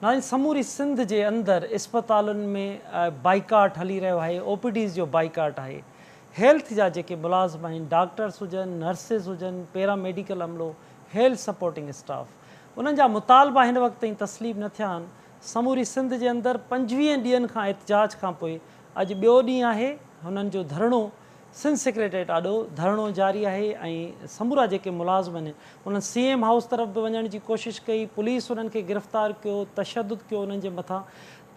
नाज़रीन, समूरी सिंध जे अंदरि इस्पतालुनि में बाइकाट हली रहियो आहे, OPDs जो बाइकाट आहे। हेल्थ जा जेके मुलाज़िम आहिनि, डॉक्टर्स हुजनि, नर्सिस हुजनि, पैरामेडिकल अमलो, हेल्थ सपोर्टिंग स्टाफ, उन्हनि जा मुतालबा हिन वक़्त ताईं तस्लीम न थिया आहिनि। समूरी सिंध जे अंदरि 25 ॾींहंनि खां एहतिजाज खां पोइ अॼु ॿियो ॾींहुं आहे हुननि जो धरणो। सिंध सेक्रेटरीट ॾाढो धरणो जारी आहे ऐं समूरा जेके मुलाज़िम आहिनि उन्हनि CM हाउस तरफ़ बि वञण जी कोशिशि कई, पुलिस उन्हनि खे गिरफ़्तार कयो, तशदुद कयो उन्हनि जे मथां।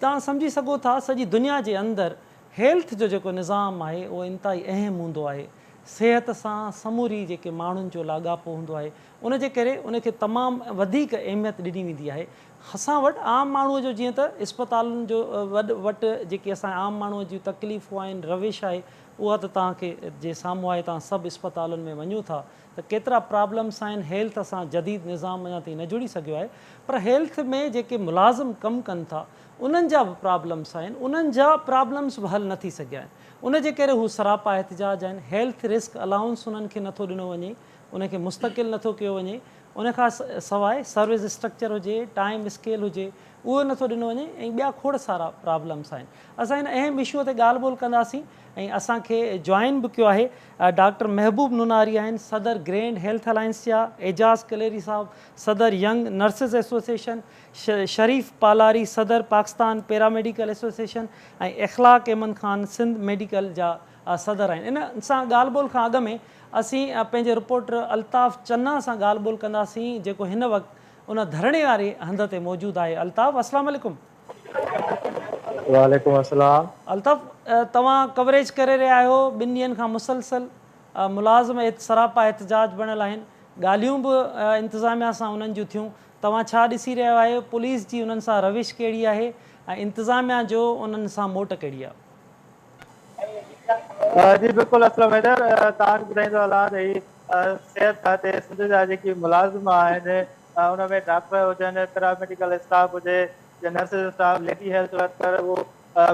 तव्हां सम्झी सघो था सॼी दुनिया जे अंदरि हेल्थ जो जेको निज़ाम आहे उहो इंतिहाई अहम हूंदो आहे। सिहत सां समूरी जेके माण्हुनि जो लाॻापो हूंदो आहे, उनजे करे उनखे तमामु वधीक अहमियत ॾिनी वेंदी आहे। असां वटि आम माण्हूअ जो जीअं त इस्पतालुनि जो वटि जेके असां आम माण्हूअ जूं तकलीफ़ूं आहिनि, रविश आहे, उहा त तव्हांखे जे साम्हूं आहे। तव्हां सभु इस्पतालुनि में वञो था त केतिरा प्रॉब्लम्स आहिनि। हेल्थ सां जदीद निज़ाम अञा ताईं न जुड़ी सघियो आहे, पर हेल्थ में जेके मुलाज़िम कमु कनि था उन्हनि जा बि प्रॉब्लम्स आहिनि, उन्हनि जा प्रॉब्लम्स बि हल न थी सघिया आहिनि। उनजे करे हू सरापा एहतिजाज आहिनि। हेल्थ रिस्क अलाउंस उन्हनि खे नथो ॾिनो वञे, उनखे मुस्तक़िल नथो कयो वञे। उनखां सवाइ सर्विस स्ट्रक्चर हुजे, टाइम स्केल हुजे, उहो नथो ॾिनो वञे ऐं ॿिया खोड़ सारा प्रॉब्लम्स आहिनि। असां हिन अहम इशूअ ते ॻाल्हि ॿोल कंदासीं ऐं असांखे जॉइन बि कयो आहे डॉक्टर महबूब नुनारी आहिनि, सदर ग्रैंड हेल्थ अलायंस जा, एजाज़ कलेरी साहब सदर यंग नर्सिस एसोसिएशन, शरीफ़ पालारी सदर पाकिस्तान पैरामेडिकल एसोसिएशन ऐं इख़लाक़ अहमद ख़ान सिंध मेडिकल जा सदर आहिनि। इन सां ॻाल्हि ॿोल खां अॻु में असीं पंहिंजे रिपोर्टर अल्ताफ़ चन्ना सां ॻाल्हि ॿोल कंदासीं, जेको हिन वक़्तु उन धरणे वारे हंध ते मौजूदु आहे। अल्ताफ़, अस्सलाम वालेकुम। वालेकुम अस्सलाम। अल्ताफ़, तव्हां कवरेज करे रहिया आहियो ॿिनि ॾींहंनि खां मुसलसल। मुलाज़िम सरापा एहतिजाज बणियल आहिनि, ॻाल्हियूं बि इंतिज़ामिया सां उन्हनि जूं थियूं। तव्हां छा ॾिसी रहिया आहियो? पुलिस जी उन्हनि सां रविश कहिड़ी आहे ऐं इंतिज़ामिया जो उन्हनि सां मोट कहिड़ी आहे? जी बिल्कुलु असलम हैदर, तव्हांखे ॿुधाईंदो हलां त ही सिहत खाते सिंध जा जेकी मुलाज़िम आहिनि उन में डॉक्टर हुजनि, पैरामेडिकल स्टाफ हुजे या nurses staff, lady health worker, उहो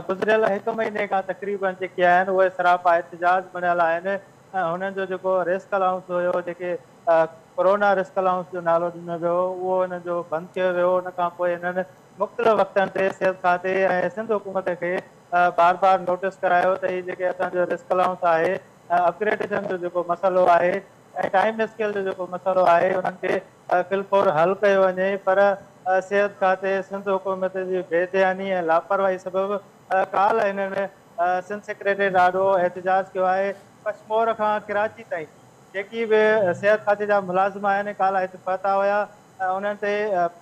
गुज़िरियल 1 महीने खां तक़रीबन जेके आहिनि उहे सरापा एहतिजाज बणियल आहिनि। हुननि जो जेको रिस्क अलाउंस हुयो, जेके कोरोना रिस्क अलाउंस जो नालो ॾिनो वियो, उहो हिन जो बंदि कयो वियो। उन खां पोइ हिननि मुख़्तलिफ़ वक़्तनि ते सिहत खाते ऐं सिंध हुकूमत खे बार बार नोटिस करायो त हीउ जेके असांजो रिस्क अलाउंस आहे, अपग्रेडेशन जो जेको मसइलो आहे ऐं टाइम स्केल जो जेको मसइलो आहे, उन्हनि खे फिलफोर हल कयो वञे। पर सिहत खाते सिंध हुकूमत जी बेध्यानी ऐं लापरवाही सबबि काल्ह हिननि सिंध सेक्रेटरी ॾाढो एहतिजाज कयो आहे। कश्मीर खां कराची ताईं जेकी बि सिहत खाते जा मुलाज़िम आहिनि, काल्ह हिते पहुता हुया। उन्हनि ते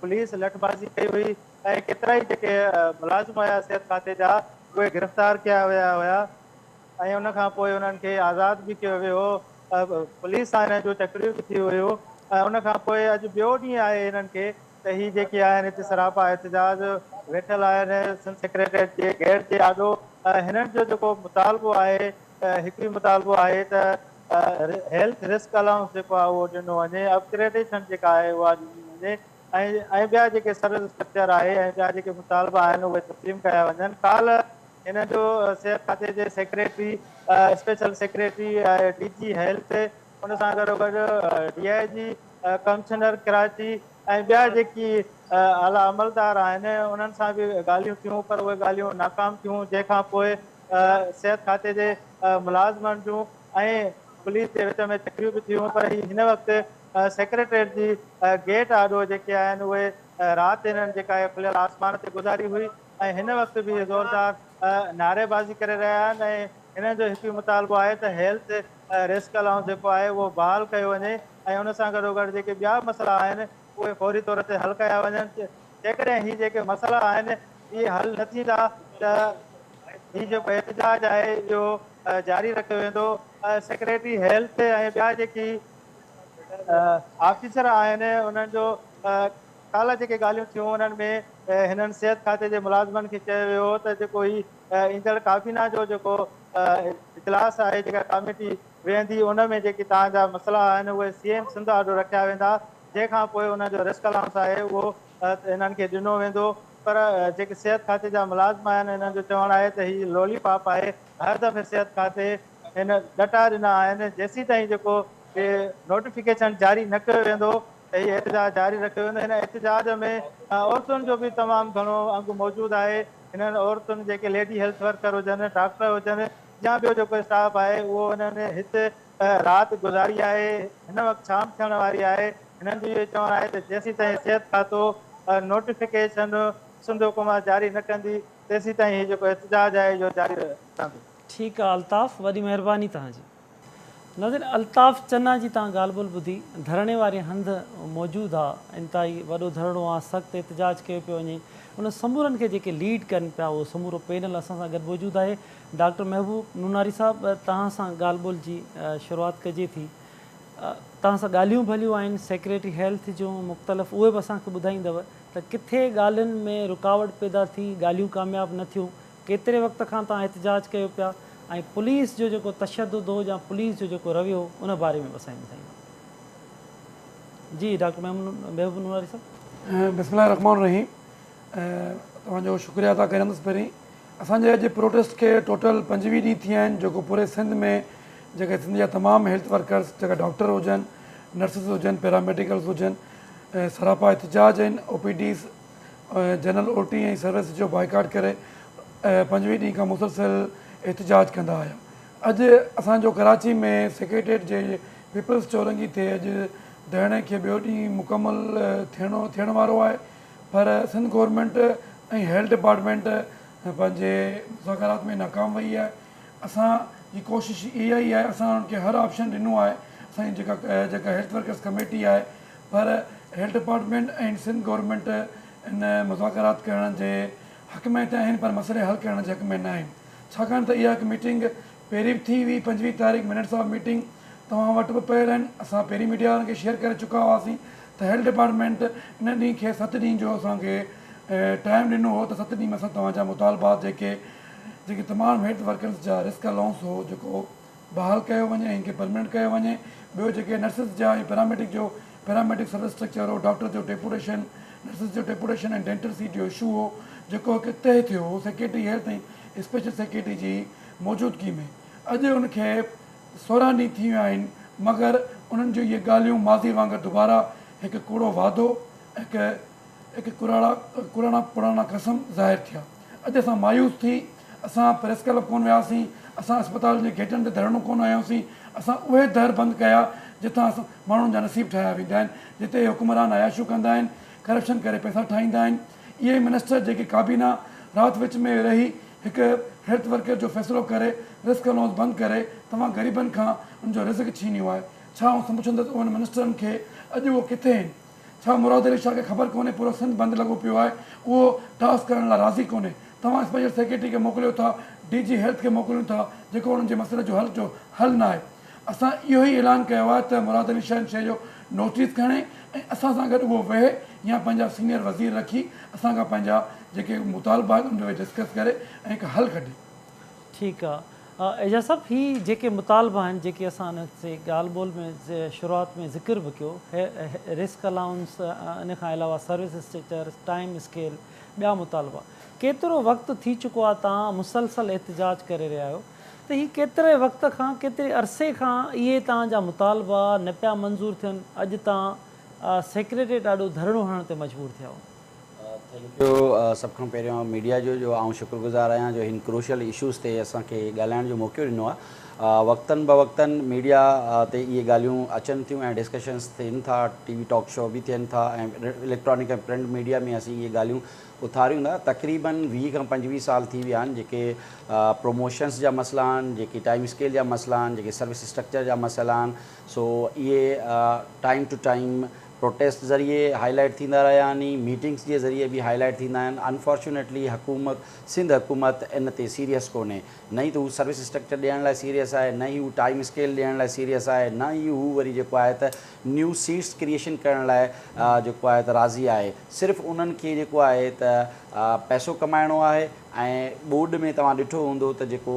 पुलिस लठबाज़ी कई हुई ऐं केतिरा ई जेके मुलाज़िम हुया सिहत खाते जा, उहे गिरफ़्तार कया विया हुया ऐं उन खां पोइ उन्हनि खे आज़ादु बि कयो वियो। पुलिस सां हिन जूं टकरियूं बि थी हुयूं ऐं उन खां पोइ अॼु ॿियो ॾींहुं आहे हिननि खे त हीअ जेके आहिनि हिते सरापा एहतिजाज वेठल आहिनि सिंध सेक्रेटरीट जे गेट ते। ॾाढो हिननि जो जेको मुतालबो आहे, हिकु ई मुतालबो आहे त हेल्थ रिस्क अलाउंस जेको आहे उहो ॾिनो वञे, अपग्रेडेशन जेका आहे उहा ॾिनी वञे ऐं ॿिया जेके सर्विस स्ट्रक्चर आहे ऐं ॿिया जेके मुतालबा आहिनि उहे तस्लीम कया वञनि। काल्ह हिन जो सिहत खाते जे secretary, special secretary DG health, उन सां गॾोगॾु DIG कमिश्नर कराची ऐं ॿिया जेकी आला अमलदार आहिनि उन्हनि सां बि ॻाल्हियूं थियूं, पर उहे ॻाल्हियूं नाकाम थियूं। जंहिंखां पोइ सिहत खाते जे मुलाज़िमनि जूं ऐं पुलिस जे विच में तकरियूं बि थियूं। पर हिन वक़्तु सेक्रेटरीट जी गेट आॾो जेके आहिनि उहे राति हिननि जेका आहे खुलियल आसमान ते गुज़ारी हुई ऐं हिन वक़्तु बि ज़ोरदार नारेबाज़ी करे रहिया आहिनि ऐं हिननि जो हिकु ई मुतालबो आहे त हेल्थ रिस्क अलाउंस जेको आहे उहो बहाल कयो वञे ऐं उन सां गॾोगॾु जेके ॿिया मसइला आहिनि उहे फौरी तौर ते हल कया वञनि। जेकॾहिं हीअ जेके मसइला आहिनि इहे हल न थींदा त हीअ जेको एहतिजाज आहे इहो जारी रखियो वेंदो। सेक्रेटरी हेल्थ ऐं ॿिया जेकी ऑफिसर आहिनि उन्हनि जो काल्ह जेके ॻाल्हियूं थियूं उन्हनि में हिननि सिहत खाते जे मुलाज़िमनि खे चयो वियो त जेको ही ईंदड़ काबीना जो जेको इजलास आहे, जेका कमेटी वेहंदी, उन में जेके तव्हांजा मसइला आहिनि उहे CM सिंध आॾो रखिया वेंदा, जंहिंखां पोइ उनजो रिस्क अलाउंस आहे उहो हिननि खे ॾिनो वेंदो। पर जेके सिहत खाते जा मुलाज़िम आहिनि हिननि जो चवणु आहे त हीअ लॉलीपॉप आहे। हर दफ़े सिहत खाते हिन ॾटा ॾिना आहिनि, जेसीं ताईं जेको नोटिफिकेशन जारी न कयो वेंदो त हीअ एहतजाज जारी रखियो वेंदो। हिन एहतजाज में औरतुनि जो बि तमामु घणो अंग मौजूदु आहे। हिननि औरतुनि जेके लेडी हेल्थ वर्कर हुजनि, डॉक्टर हुजनि या ॿियो जेको स्टाफ आहे, उहो हिननि हिते राति गुज़ारी आहे। हिन वक़्तु शाम थियण वारी आहे। हिननि जो इहो चवणु आहे त जेसीं ताईं सिहत खातो नोटिफिकेशन सिंध हुकूमत जारी न कंदी, तेसीं ताईं हीउ जेको एहतजाज आहे इहो जारी रहंदो। ठीकु आहे अल्ताफ़, वॾी महिरबानी तव्हांजी। नज़र अल्ताफ़ चन्ना जी तव्हां ॻाल्हि ॿोल ॿुधी। धरणे वारे हंधि मौजूदु आहे, इंतिहाई वॾो धरणो आहे, सख़्तु एहतजाज कयो पियो वञे। उन समूरनि खे जेके लीड कनि पिया, उहो समूरो पैनल असां सां गॾु मौजूदु आहे। डॉक्टर महबूब नूनारी साहिबु, तव्हां सां ॻाल्हि ॿोल जी शुरूआति कजे थी। तव्हां सां ॻाल्हियूं भलियूं आहिनि सेक्रेटरी हेल्थ जूं मुख़्तलिफ़, उहे बि असांखे ॿुधाईंदव त किथे ॻाल्हियुनि में रुकावट पैदा थी, ॻाल्हियूं कामयाबु न थियूं, केतिरे वक़्त खां तव्हां एहतजाज कयो पिया, ऐं पुलिस जो जेको तशदुद हो या पुलिस जो जेको रवैयो हो उन बारे में असांखे ॿुधाईंदव। जी डॉक्टर महबूब नूनारी साहिबु। बिस्मिल्लाह रहमान रहीम। तव्हांजो शुक्रिया अदा कंदुसि। पहिरीं असांजे अॼु प्रोटेस्ट खे टोटल 25 ॾींहं थी विया आहिनि, जेको पूरे सिंध में जेके सिंध जा तमामु हेल्थ वर्कर्स, जेका डॉक्टर हुजनि, नर्सिस हुजनि, पैरामेडिकल्स हुजनि, सरापा एहतजाज आहिनि। OPDs, जनरल OT ऐं सर्विस जो बाइकाट करे 25 ॾींहं खां मुसलसिल एहतजाज कंदा हुया। अॼु असांजो कराची में सेक्रेटरीट जे पीपल्स चौरंगी ते अॼु धरणे खे ॿियो ॾींहुं मुकमल थियण वारो आहे। पर सिंध गवर्नमेंट ऐं हेल्थ डिपार्टमेंट पंहिंजे मुज़ाकरात में नाकाम वई आहे। असांजी कोशिशि इहा ई आहे, असां उन्हनि खे हर ऑप्शन ॾिनो आहे, असांजी जेका हेल्थ वर्कर्स कमेटी आहे। पर हेल्थ डिपार्टमेंट ऐं सिंध गवर्नमेंट इन मुज़ाकरात करण जे हक़ में त आहिनि, पर मसइले हल करण जे हक़ में न आहिनि। छाकाणि त इहा हिकु मीटिंग पहिरीं बि थी हुई, 25 तारीख़ मिनट्स ऑफ मीटिंग तव्हां वटि बि पियल आहिनि। असां पहिरीं मीडिया वारनि खे शेयर करे चुका हुआसीं त हेल्थ डिपार्टमेंट इन ॾींहं खे 7 ॾींहं जो असांखे टाइम ॾिनो हो, त 7 ॾींहं में असां तव्हांजा मुतालबात जेके तमामु हेल्थ वर्कर्स जा रिस्क अलाउंस हो जेको बहाल कयो वञे ऐं हिनखे परमानेंट कयो वञे। ॿियो जेके नर्सिस जा ऐं पैरामेडिक सर्विस स्ट्रक्चर हो, डॉक्टर जो डेपुटेशन, नर्सिस जो डेपुटेशन ऐं डेंटल सीट जो इशू हो, जेको हिकु तय थियो हो सेक्रेटरी हेल्थ ऐं स्पेशल सेक्रेटरी जी मौजूदगी में। अॼु उनखे 16 ॾींहं थी विया आहिनि, मगर उन्हनि जूं इहे ॻाल्हियूं माज़ी वांगुरु दुबारा हिकु कूड़ो वादो, हिकु पुराणा कसम ज़ाहिर थिया। अॼु असां मायूस थी, असां प्रेस क्लब कोन वियासीं, असां अस्पताल जे गेटनि ते धरणो कोन आयासीं। असां उहे दर बंदि कया जितां माण्हुनि जा नसीब ठाहिया वेंदा आहिनि, जिते हुकुमरान अयाशू कंदा आहिनि, करप्शन करे पैसा ठाहींदा आहिनि। इहे मिनिस्टर जेके काबीना राति विच में रही हिकु हेल्थ वर्कर जो फ़ैसिलो करे रिस्क अलाउंस बंदि करे तव्हां ग़रीबनि खां उनजो रिस्क छीनियो आहे। छा आउं सम्झंदुसि उन मिनिस्टरनि खे अॼु उहो किथे आहिनि? छा मुराद अली शाह खे ख़बर कोन्हे पूरो सिंध बंदि लॻो पियो आहे, उहो टास्क करण लाइ राज़ी कोन्हे? तव्हां स्पेशल सेक्रेटरी खे मोकिलियो था, DG हेल्थ खे मोकिलियो था, जेको उन्हनि जे मसइले जो हल न आहे। असां इहो ई ऐलान कयो आहे त मुराद अली शाह शइ जो नोटिस खणे ऐं असां सां गॾु उहो वेहे या पंहिंजा सीनियर वज़ीर रखी असां खां पंहिंजा जेके मुतालबा आहिनि उन ते डिस्कस करे ऐं हिकु हल कढे। ठीकु आहे एजाज़ साहिबु, ही जेके मुतालबा आहिनि, जेके असां हिन ॻाल्हि ॿोल में शुरूआति में ज़िक्र बि कयो, रिस्क अलाउंस, इन खां अलावा सर्विस स्ट्रक्चर, टाइम स्केल, ॿिया मुतालबा, केतिरो वक़्तु थी चुको आहे तव्हां मुसलसल एहतजाज करे रहिया आहियो? त हीअ केतिरे वक़्त खां, केतिरे अरसे खां इहे तव्हांजा मुतालबा न पिया मंज़ूरु थियनि? अॼु तव्हां सेक्रेटरी ॾाढो धरणो हणण ते मजबूर थिया हो। Thank U. सब खां पहिरियों मीडिया जो आउं शुक्रगुज़ार आहियां जो हिन क्रूशियल इशूज़ ते असांखे ॻाल्हाइण जो मौक़ो ॾिनो आहे। वक़्तनि ब वक़्तनि मीडिया ते इहे ॻाल्हियूं अचनि थियूं ऐं डिस्कशन्स थियनि था, TV टॉक शो बि थियनि था ऐं इलेक्ट्रॉनिक ऐं प्रिंट मीडिया में असीं इहे ॻाल्हियूं उथारियूं था। तक़रीबन 20 खां 25 साल थी विया आहिनि जेके प्रमोशन्स जा मसइला आहिनि, जेके टाइम स्केल जा मसइला आहिनि, जेके सर्विस स्ट्रक्चर जा मसइला आहिनि। सो इहे टाइम टू टाइम प्रोटेस्ट ज़रिए हाईलाइट थींदा रहिया आहिनि, मीटिंग्स जे ज़रिए बि हाईलाइट थींदा आहिनि। अनफॉर्चुनेटली सिंध हुकूमत इन ते सीरियस कोन्हे, न ई त हू सर्विस स्ट्रक्चर ॾियण लाइ सीरियस आहे, न ई हू टाइम स्केल ॾियण लाइ सीरियस आहे, न ई हू वरी जेको आहे त न्यू सीट्स क्रिएशन करण लाइ जेको आहे त राज़ी आहे। सिर्फ़ु उन्हनि खे जेको आहे त पैसो कमाइणो आहे। ऐं बोर्ड में तव्हां ॾिठो हूंदो त जेको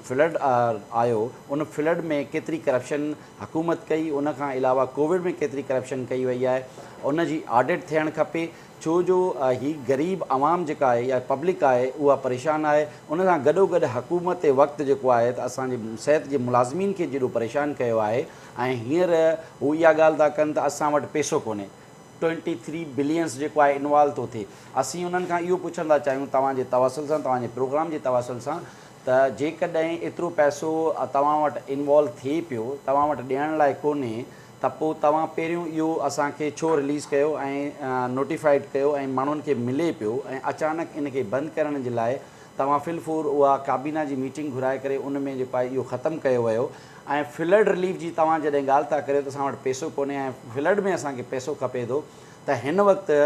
फ्लड आयो उन फ्लड में केतिरी करप्शन हुकूमत कई, उन खां अलावा कोविड में केतिरी करप्शन कई वई आहे, उन जी ऑडिट थियणु खपे। छो जो ही ग़रीब आवाम जेका आहे या पब्लिक आहे उहा परेशान आहे। उन सां गॾोगॾु हुकूमत वक़्तु जेको आहे त असांजे सिहत जे मुलाज़िमीन खे जेॾो परेशान कयो आहे ऐं हींअर हू इहा ॻाल्हि था कनि त असां वटि पैसो कोन्हे। 23 बिलियंस जेको आहे इन्वॉल्व थो थिए। असीं उन्हनि खां इहो पुछणु था चाहियूं तव्हांजे तवसुल सां, तव्हांजे प्रोग्राम जे तवसुल सां, त जेकॾहिं एतिरो पैसो तव्हां वटि इन्वॉल्व थिए पियो, तव्हां वटि ॾियण लाइ कोन्हे, त पोइ तव्हां पहिरियों इहो असांखे छो रिलीज़ कयो ऐं नोटिफाइड कयो ऐं माण्हुनि खे मिले पियो ऐं अचानक इन खे बंदि करण जे लाइ तव्हां फिलफोर उहा काबीना जी मीटिंग घुराए करे उन में जेको आहे इहो ख़तमु कयो वियो। ऐं फ्लड रिलीफ जी तव्हां जॾहिं ॻाल्हि था करियो त असां वटि पैसो कोन्हे ऐं फ्लड में असांखे पैसो खपे थो, त हिन वक़्तु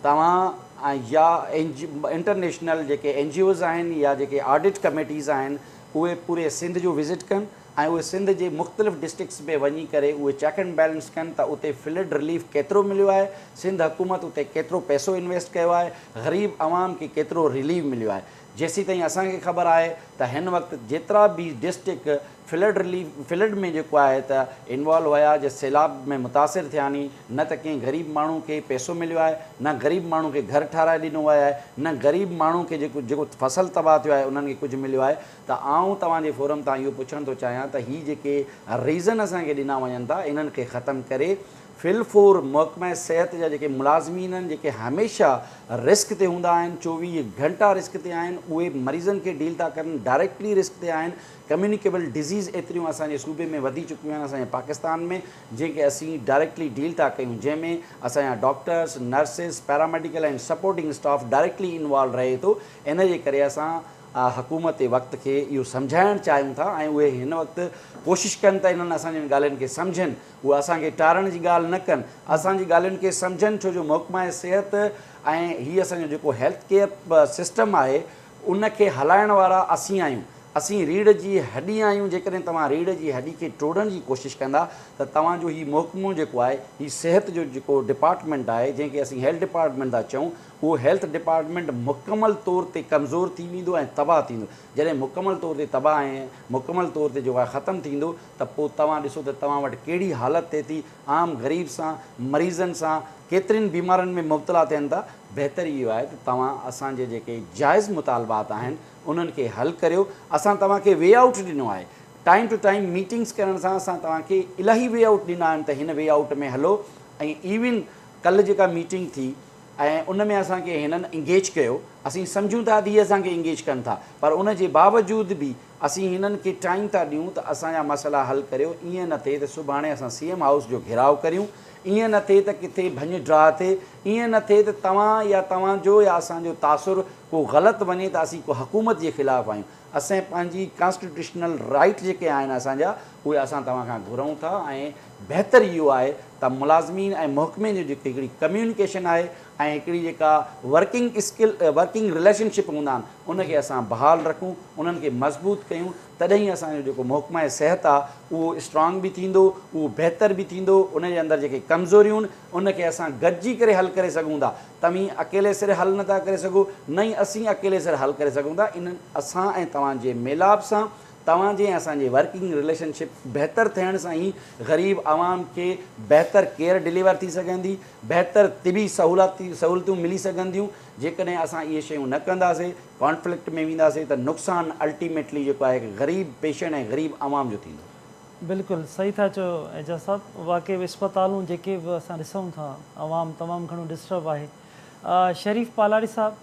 तव्हां या इंटरनेशनल जेके NGOs आहिनि या जेके ऑडिट कमेटीज़ आहिनि उहे पूरे सिंध जो विज़िट कनि ऐं उहे सिंध जे मुख़्तलिफ़ डिस्ट्रिक्ट्स में वञी करे उहे चेक एंड बैलेंस कनि त उते फ्लड रिलीफ केतिरो मिलियो आहे, सिंध हुकूमत उते केतिरो पैसो इन्वेस्ट कयो आहे, ग़रीब आवाम खे केतिरो रिलीफ मिलियो आहे। जेसीं ताईं असांखे ख़बर आहे त हिन वक़्तु जेतिरा बि डिस्ट्रिक्ट फ्लड में जेको आहे त इन्वॉल्व हुया, जे सैलाब में मुतासिर थिया नी, न त कंहिं ग़रीब माण्हू खे पैसो मिलियो आहे, न ग़रीब माण्हू खे घर ठाराए ॾिनो वियो आहे, न ग़रीब माण्हू खे जेको फसल तबाह थियो आहे उन्हनि खे कुझु मिलियो आहे। त आउं तव्हांजे फोरम तां इहो पुछणु थो चाहियां त हीअ जेके रीज़न असांखे ॾिना वञनि था इन्हनि खे ख़तमु करे फिलफोर महकमा सिहत जा जेके मुलाज़मीन आहिनि जेके हमेशह रिस्क ते हूंदा आहिनि, 24 घंटा रिस्क ते आहिनि, उहे मरीज़नि खे डील था कनि, डायरेक्टली रिस्क ते आहिनि। कम्युनिकेबल डिज़ीज़ एतिरियूं असांजे सूबे में वधी चुकियूं आहिनि असांजे पाकिस्तान में, जंहिंखे असीं डायरेक्टली डील था कयूं, जंहिंमें असांजा डॉक्टर्स, नर्सिस, पैरामेडिकल ऐं सपोर्टिंग स्टाफ डायरेक्टली इन्वॉल्व रहे थो। इन जे करे असां हुकूमत वक़्त खे इहो सम्झाइणु चाहियूं था ऐं उहे हिन वक़्तु कोशिशि कनि त इन्हनि असांजी ॻाल्हियुनि खे सम्झनि, उहे असांखे टारण जी ॻाल्हि न कनि, असांजी ॻाल्हियुनि खे सम्झनि। छो जो महकमा सिहत ऐं हीअ असांजो जेको हेल्थ केयर सिस्टम आहे उनखे हलाइण वारा असीं आहियूं। असीं रीढ़ जी हॾी आहियूं। जेकॾहिं तव्हां रीढ़ जी हॾी खे टोड़ण जी कोशिशि कंदा त तव्हांजो हीउ महकमो जेको आहे, हीउ सिहत जो जेको डिपार्टमेंट आहे, जंहिंखे असीं हेल्थ डिपार्टमेंट था चऊं, उहो हेल्थ डिपार्टमेंट मुकमल तौर ते कमज़ोर थी वेंदो ऐं तबाह थींदो। जॾहिं मुकमल तौर ते तबाह ऐं मुकमल तौर ते जेको आहे ख़तमु थींदो त पोइ तव्हां ॾिसो त तव्हां वटि कहिड़ी हालत थिए थी, आम ग़रीब सां, मरीज़नि सां, केतिरनि बीमारियुनि में मुब्तला थियनि था। बहितर इहो आहे त तव्हां असांजे जेके जाइज़ मुतालबात आहिनि उन्हनि खे हल करियो। असां तव्हांखे वे आउट ॾिनो आहे, टाइम टू टाइम मीटिंग्स करण सां असां तव्हांखे इलाही वे आउट ॾिना आहिनि त हिन वे आउट में हलो। ऐं इवन कल्ह जेका मीटिंग थी ऐं उन में असांखे हिननि इंगेज कयो, असीं सम्झूं था त इहे असांखे इंगेज कनि था, पर उन जे बावजूदि बि असीं हिननि खे टाइम था ॾियूं त असांजा मसइला हल करियो। ईअं न थिए त सुभाणे असां CM हाउस जो घेराव करियूं, ईअं न थिए त किथे भञ ड्राह थिए, ईअं न थिए त तव्हां या तव्हांजो या असांजो तासुर को ग़लति वञे त असीं को हुकूमत जे ख़िलाफ़ु आहियूं। असां पंहिंजी कॉन्स्टिट्यूशनल राइट जेके आहिनि असांजा, उहे असां तव्हां खां घुरूं था। ऐं बहितर इहो आहे त मुलाज़मीन ऐं महकमे जो जेकी हिकिड़ी कम्यूनिकेशन आहे ऐं हिकिड़ी जेका वर्किंग रिलेशनशिप हूंदा आहिनि उनखे असां बहाल रखूं, उन्हनि खे मज़बूत कयूं, तॾहिं असांजो जेको महकमा सिहत आहे उहो स्ट्रॉन्ग बि थींदो, उहो बहितर बि थींदो। उनजे अंदरि जेके कमज़ोरियूं आहिनि उनखे असां गॾिजी करे हल करे सघूं था। तव्हीं अकेले सिरे हल नथा करे सघो, न ई असीं अकेले सिरे हल करे सघूं था। इन असां ऐं तव्हांजे मेलाप सां, तव्हांजे असांजे वर्किंग रिलेशनशिप बहितर थियण सां ई ग़रीब आवाम खे बहितर केयर डिलीवर थी सघंदी, बहितर तिबी सहूलियतूं मिली सघंदियूं। जेकॾहिं असां इहे शयूं न कंदासीं, कॉन्फ्लिक्ट में वेंदासीं, त नुक़सानु अल्टीमेटली जेको आहे ग़रीब पेशेंट ऐं ग़रीब आवाम जो थींदो। बिल्कुलु सही था चओ एजाज़ साहब। वाक़ई इस्पतालूं जेके बि असां ॾिसूं था, आवाम तमामु घणो डिस्टर्ब आहे। शरीफ़ पालाड़ी साहब,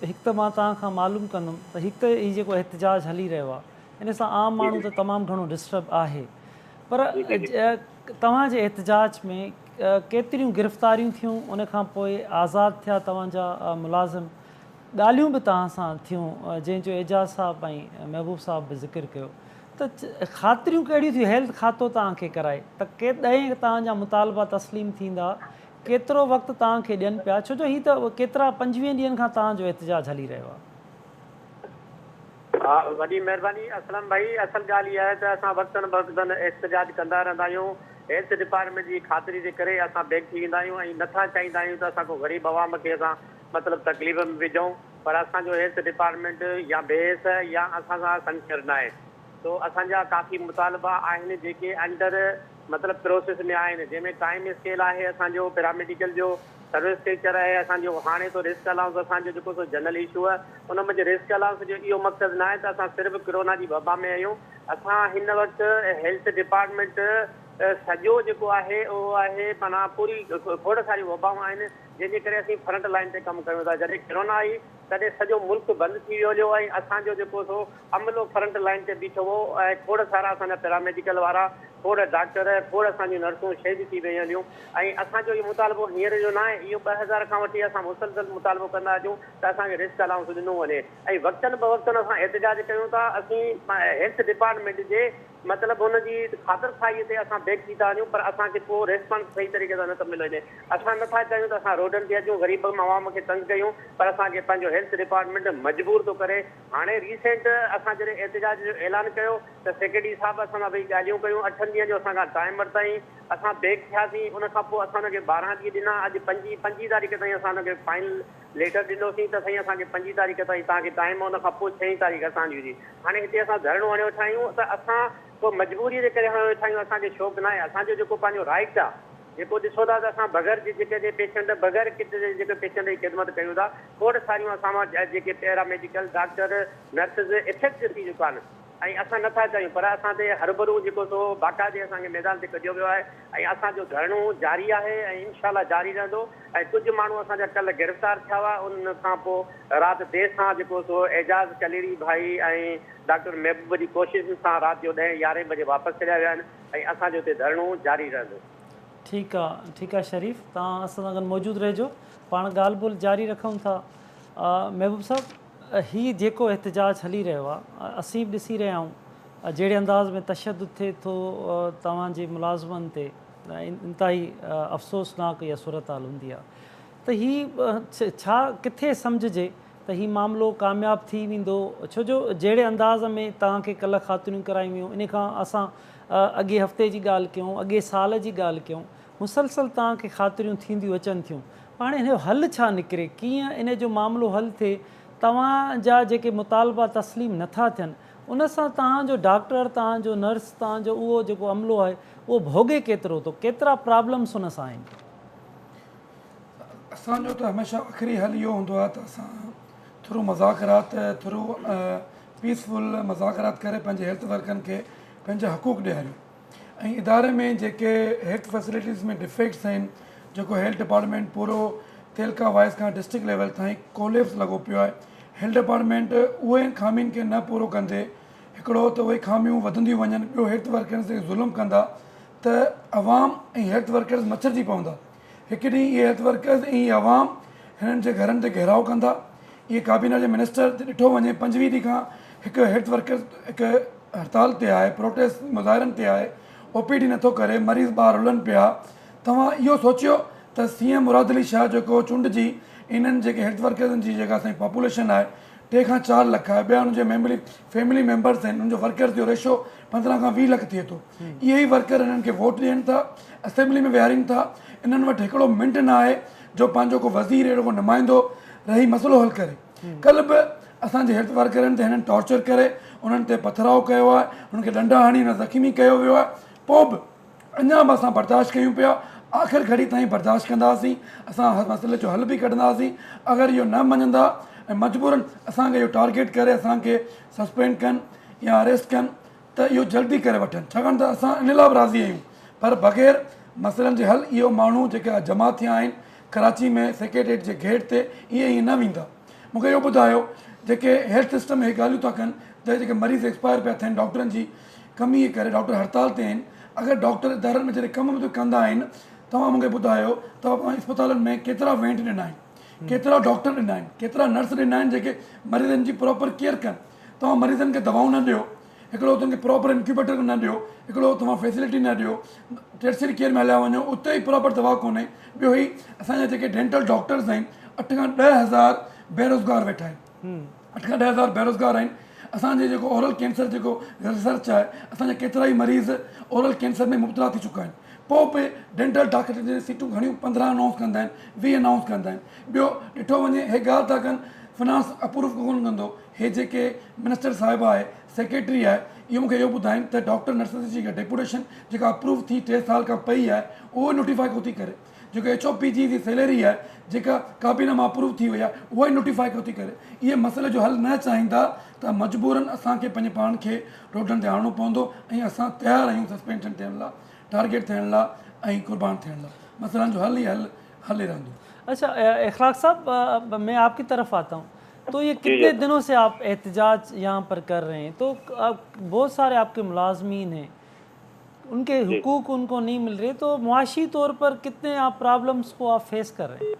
हिकु त मां तव्हां खां मालूम कंदुमि त हिकु त हीउ जेको एहतिजाज हली रहियो आहे, इन सां आम माण्हू त तमामु घणो डिस्टर्ब आहे, पर तव्हांजे एहतिजाज में केतिरियूं गिरफ़्तारियूं थियूं, उन खां पोइ आज़ादु थिया तव्हांजा मुलाज़िम, ॻाल्हियूं बि तव्हां सां थियूं जंहिंजो एजाज़ साहब ऐं महबूब साहब बि ज़िक्र कयो, त ख़ातिरियूं कहिड़ियूं थियूं? हेल्थ खातो तव्हांखे कराए त ॾहें तव्हांजा मुतालबा तस्लीम थींदा, केतिरो वक़्तु तव्हांखे ॾियनि पिया? छो जो हीअ त केतिरा 25 ॾींहंनि खां तव्हांजो एहतिजाज हली रहियो आहे। हा, वॾी महिरबानी असलम भाई। असल ॻाल्हि इहा आहे त असां वक़्तन वक़्तन एहतिजाज कंदा रहंदा आहियूं। हेल्थ डिपार्टमेंट जी ख़ातिरी जे करे असां बैक थी वेंदा आहियूं ऐं नथा चाहींदा आहियूं त असां को ग़रीब आवाम खे असां मतिलबु तकलीफ़ में विझूं, पर असांजो हेल्थ डिपार्टमेंट या बेहस या असां सां संचर न आहे। तो असांजा काफ़ी मुतालबा आहिनि जेके अंडर मतिलबु प्रोसेस में आहिनि, जंहिंमें टाइम स्केल आहे असांजो पैरामेडिकल जो, सर्विस स्ट्रक्चर आहे असांजो हाणे तो रिस्क अलाउंस असांजो जेको सो जनरल इशू आहे उन में रिस्क अलाउंस जो इहो मक़सदु न आहे त असां सिर्फ़ु कोरोना जी वबा में आहियूं। असां हिन वक़्तु हेल्थ डिपार्टमेंट सॼो जेको आहे उहो आहे माना पूरी खोड़ सारी वबाऊं आहिनि जंहिंजे करे असीं फ्रंट लाइन ते कमु कयूं था। जॾहिं कोरोना आई तॾहिं सॼो मुल्क बंदि थी वियो हुयो ऐं असांजो जेको सो अमलो फ्रंट लाइन ते बीठो हो ऐं खोड़ सारा असांजा पैरामेडिकल वारा खोड़ डॉक्टर खोड़ असांजूं नर्सूं शहीद थी वियूं हलियूं ऐं असांजो इहो मुतालबो हींअर जो न आहे। इहो 2000 खां वठी असां मुसलसल मुतालबो कंदा अचूं त असांखे रिस्क अलाउंस ॾिनो वञे ऐं वक़्तनि ब वक़्तनि असां एहतिजाज कयूं था। असीं हेल्थ डिपार्टमेंट जे मतिलबु हुनजी ख़ातिर खाईअ ते असां बेक थी था वञूं पर असांखे पोइ रिस्पॉन्स सही तरीक़े सां नथो मिले वञे। असां नथा चाहियूं त असां रोडनि ते अचूं ग़रीब अवाम खे तंग कयूं पर असांखे पंहिंजो हेल्थ डिपार्टमेंट मजबूर थो करे। हाणे रीसेंट असां जॾहिं एहतिजाज जो ऐलान कयो त सेक्रेटरी साहिबु असां भई ॻाल्हियूं कयूं 8 ॾींहंनि जो असांखां टाइम वरितईं। असां बेक थियासीं उन खां पोइ असां हुनखे 12 ॾींहं ॾिना। अॼु 25 तारीख़ ताईं असां हुनखे फाइनल लेटर ॾिनोसीं त साईं असांखे 5 तारीख़ ताईं तव्हांखे टाइम आहे। उन खां पोइ 6 तारीख़ असांजी हुई। हाणे हिते असां धरणो हणियो वेठा आहियूं त असां को मजबूरीअ जे करे हणियो वेठा आहियूं। असांखे शौक़ु न आहे। असांजो जेको पंहिंजो राइट आहे जेको ॾिसो था त असां बग़ैर जेके पेशेंट बग़ैर किट जे जेके पेशेंट जी ख़िदमत कयूं था खोड़ सारियूं असां वटि जेके पैरामेडिकल डॉक्टर नर्सिस इफेक्ट थी चुका आहिनि ऐं असां नथा चाहियूं पर असां ते हरभरू जेको सो बाक़ाइदे असांखे मैदान ते कढियो वियो आहे ऐं असांजो धरणो जारी आहे ऐं इनशाला जारी रहंदो। ऐं कुझु माण्हू असांजा कल्ह गिरफ़्तार थिया हुआ। उन खां पोइ राति देरि सां जेको सो एजाज़ कलेरी भाई ऐं डॉक्टर महबूब जी कोशिशि सां राति जो 10-11 बजे वापसि छॾिया विया आहिनि ऐं असांजो हिते धरणो जारी रहंदो। ठीकु आहे शरीफ़, तव्हां असां सां गॾु मौजूदु रहिजो, पाण ॻाल्हि ॿोल जारी रखूं था। महबूब साहिबु, हीउ जेको एहतिजाज हली रहियो आहे असीं बि ॾिसी रहिया आहियूं जहिड़े अंदाज़ में तशदुद थिए थो तव्हांजे मुलाज़िमनि ते इंतिहाई अफ़सोसनाक इहा सूरत हाल हूंदी आहे त हीउ छा किथे सम्झिजे त हीउ मामिलो कामयाबु थी वेंदो? छो जो जहिड़े अंदाज़ में तव्हांखे कल्ह ख़ातिरियूं करायूं हुयूं इन खां असां अॻे हफ़्ते जी ॻाल्हि कयूं, अॻे साल जी ॻाल्हि कयूं, मुसलसल तव्हांखे ख़ातिरियूं थींदियूं अचनि थियूं। हाणे हिन जो हल छा निकिरे, कीअं इन जो मामिलो हल थिए? तव्हांजा जेके मुतालबा तस्लीम नथा थियनि उन सां तव्हांजो डॉक्टर, तव्हांजो नर्स, तव्हांजो उहो जेको अमलो आहे उहो भोगे केतिरो थो, केतिरा प्रॉब्लम्स हुन सां आहिनि? असांजो त हमेशह आख़िरी हल इहो हूंदो आहे त असां थ्रू मज़ाकरात थ्रू पीसफुल मज़ाकरात करे पंहिंजे हेल्थ वर्करनि खे पंहिंजा हक़ूक़ ॾियारियूं ऐं इदारे में जेके हेल्थ फैसिलिटीज़ में डिफेक्ट्स आहिनि, जेको हेल्थ डिपार्टमेंट पूरो तेलका वाइस खां डिस्ट्रिक्ट लेवल ताईं कोलेप्स लॻो पियो आहे। हेल्थ डिपार्टमेंट उहे खामियुनि खे न पूरो कंदे हिकिड़ो त उहे खामियूं वधंदियूं वञनि, ॿियो हेल्थ वर्कर्स ते ज़ुल्म कंदा त अवाम ऐं हेल्थ वर्कर्स मछरजी पवंदा। हिकु ॾींहुं इहे हेल्थ वर्कर्स ऐं इहे अवाम हिननि जे घरनि ते घेराव कंदा। इहे काबीना जे मिनिस्टर ते ॾिठो वञे 25 ॾींहं खां हिकु हेल्थ वर्कर्स हिकु हड़ताल ते आहे, प्रोटेस्ट मुज़ाहिरनि ते आहे, OPD नथो करे, मरीज़ ॿार रुलनि पिया। तव्हां इहो सोचियो त CM मुराद अली शाह जेको चूंड जी इन्हनि जेके हेल्थ वर्कर्सनि जी जेका असांजी पॉपुलेशन आहे 3 खां 4 लख आहे, ॿिया हुनजे फैमिली मेंबर्स आहिनि, हुनजो वर्कर्स जो रेशो 15 खां 20 लख थिए थो। इहे ई वर्कर हिननि खे वोट ॾियनि था, असेंबली में विहारिनि था। इन्हनि वटि हिकिड़ो मिंट न आहे जो पंहिंजो को वज़ीर अहिड़ो को नुमाइंदो रही मसइलो हल करे। कल्ह बि असांजे हेल्थ वर्करनि ते हिननि टॉर्चर करे उन्हनि ते पथराव कयो आहे, हुननि खे डंडा हणी हुन ज़ख़्मी कयो वियो आहे। पोइ बि अञा बि असां बर्दाश्त कयूं पिया, आख़िर घड़ी ताईं बर्दाश्त कंदासीं। असां मसइले जो हल बि कढंदासीं। अगरि इहो न मञंदा ऐं मजबूरन असांखे इहो टारगेट करे असांखे सस्पेंड कनि या अरेस्ट कनि त इहो जल्दी करे वठनि, छाकाणि त असां इन लाइ बि राज़ी आहियूं। पर बग़ैर मसइलनि जे हल इहो माण्हू जेके जमा थिया आहिनि कराची में सेक्रेटरीट जे गेट ते ईअं न वेंदा। मूंखे इहो ॿुधायो जेके हेल्थ सिस्टम में ॻाल्हियूं था कनि त जेके मरीज़ एक्सपायर पिया थियनि डॉक्टरनि जी कमीअ करे, डॉक्टर हड़ताल ते आहिनि। अगरि डॉक्टर इदारनि में जॾहिं कम बि कंदा आहिनि, तव्हां मूंखे ॿुधायो तव्हां इस्पतालनि में केतिरा वेंट ॾिना आहिनि, केतिरा डॉक्टर ॾिना आहिनि, केतिरा नर्स ॾिना आहिनि जेके मरीज़नि जी प्रॉपर केयर कनि। तव्हां मरीज़नि खे दवाऊं न ॾियो, हिकिड़ो तुंहिंजे प्रॉपर इंक्यूबेटर न ॾियो, हिकिड़ो तव्हां फैसिलिटी न ॾियो, टर्शरी केयर में हलिया वञो उते ई प्रॉपर दवा कोन्हे। ॿियो ई असांजा जेके डेंटल डॉक्टर्स आहिनि 8 खां 10 हज़ार बेरोज़गार वेठा आहिनि, 8 खां 10 हज़ार बेरोज़गार आहिनि। असांजे जेको ओरल कैंसर जेको रिसर्च आहे, असांजा केतिरा ई मरीज़ ओरल कैंसर में मुब्तला थी चुका आहिनि। पोइ बि डेंटल डॉक्टर जी सीटूं घणियूं 15 अनाउंस कंदा आहिनि, 20 अनाउंस कंदा आहिनि। ॿियो ॾिठो वञे हे ॻाल्हि था कनि फिनांस अप्रूव कोन कंदो। हे जेके मिनिस्टर साहिबु आहे, सेक्रेटरी आहे, इहो मूंखे इहो ॿुधाइनि त डॉक्टर नर्सिस जी डेपुटेशन जेका अप्रूव थी 3 साल खां पई आहे उहो नोटिफाई कोन थी करे। जेको HOP जी सैलरी आहे जेका काबीनामा अप्रूव थी वई आहे उहा ई नोटिफाई कोन थी करे। इहे मसइले जो हल न चाहींदा त मजबूरन असांखे पंहिंजे पाण खे रोडनि ते आणणो पवंदो ऐं असां तयारु आहियूं सस्पेंशन थियण लाइ, टारगेट थियण लाइ ऐं कुर्बान थियण लाइ। मसइलनि जो हल ई हल ई रहंदो। अच्छा इखलाक साहब, मैं आपकी तरफ आता हूँ, तो ये कितने दिनों से आप एहतजाज यहाँ पर कर रहे हैं? तो बहुत सारे आपके मुलाजमीन हैं, उनके हुकूक उनको नहीं मिल रहे, तो मुआशी तौर पर कितने आप प्रॉब्लम्स को आप फेस कर रहे हैं?